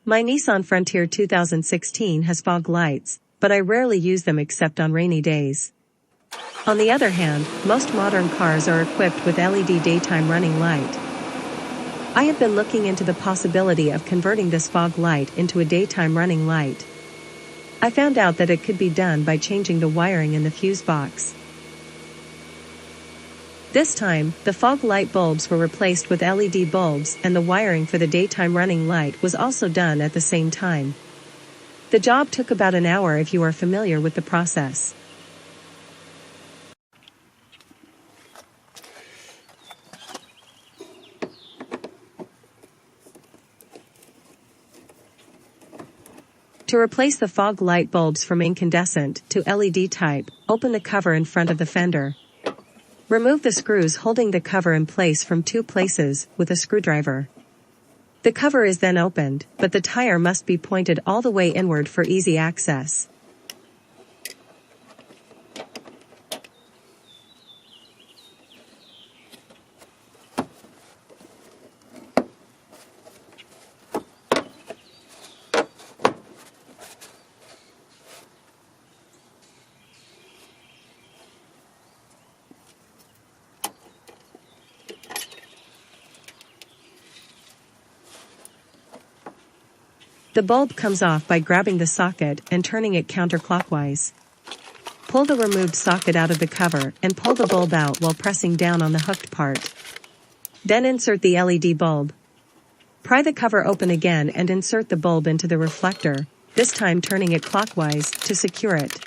My Nissan Frontier 2016 has fog lights, but I rarely use them except on rainy days. On the other hand, most modern cars are equipped with LED daytime running light. I have been looking into the possibility of converting this fog light into a daytime running light. I found out that it could be done by changing the wiring in the fuse box. This time, the fog light bulbs were replaced with LED bulbs and the wiring for the daytime running light was also done at the same time. The job took about an hour if you are familiar with the process. To replace the fog light bulbs from incandescent to LED type, open the cover in front of the fender. Remove the screws holding the cover in place from two places with a screwdriver. The cover is then opened, but the tire must be pointed all the way inward for easy access. The bulb comes off by grabbing the socket and turning it counterclockwise. Pull the removed socket out of the cover and pull the bulb out while pressing down on the hooked part. Then insert the LED bulb. Pry the cover open again and insert the bulb into the reflector, this time turning it clockwise to secure it.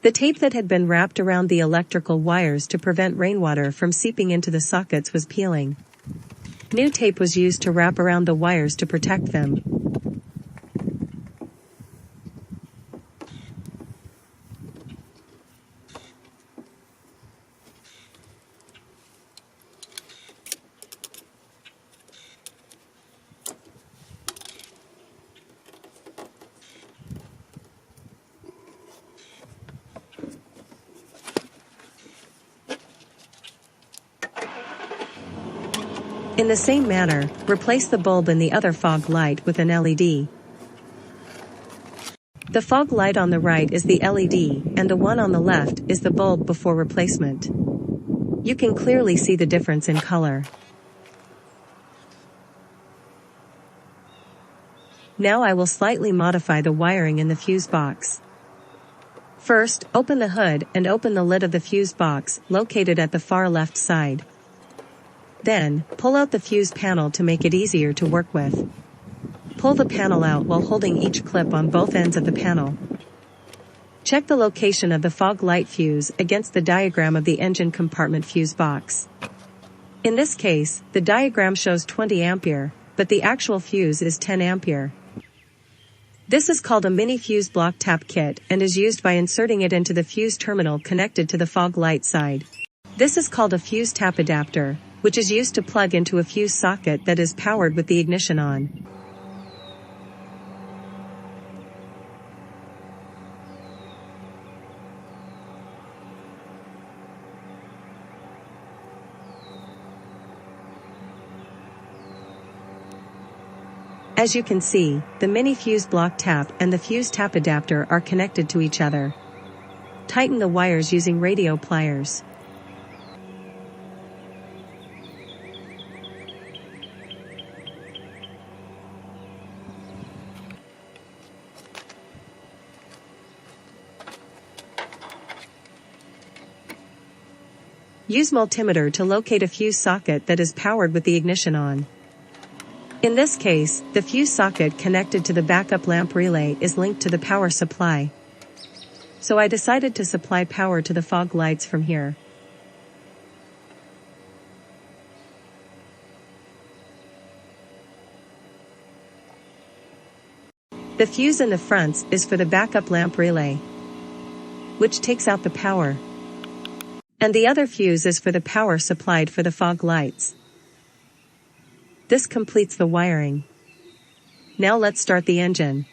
The tape that had been wrapped around the electrical wires to prevent rainwater from seeping into the sockets was peeling. New tape was used to wrap around the wires to protect them. In the same manner, replace the bulb in the other fog light with an LED. The fog light on the right is the LED, and the one on the left is the bulb before replacement. You can clearly see the difference in color. Now I will slightly modify the wiring in the fuse box. First, open the hood and open the lid of the fuse box, located at the far left side. Then, pull out the fuse panel to make it easier to work with. Pull the panel out while holding each clip on both ends of the panel. Check the location of the fog light fuse against the diagram of the engine compartment fuse box. In this case, the diagram shows 20 ampere, but the actual fuse is 10 ampere. This is called a mini fuse block tap kit and is used by inserting it into the fuse terminal connected to the fog light side. This is called a fuse tap adapter, which is used to plug into a fuse socket that is powered with the ignition on. As you can see, the mini fuse block tap and the fuse tap adapter are connected to each other. Tighten the wires using radio pliers. Use multimeter to locate a fuse socket that is powered with the ignition on. In this case, the fuse socket connected to the backup lamp relay is linked to the power supply. So I decided to supply power to the fog lights from here. The fuse in the fronts is for the backup lamp relay, which takes out the power. And the other fuse is for the power supplied for the fog lights. This completes the wiring. Now let's start the engine.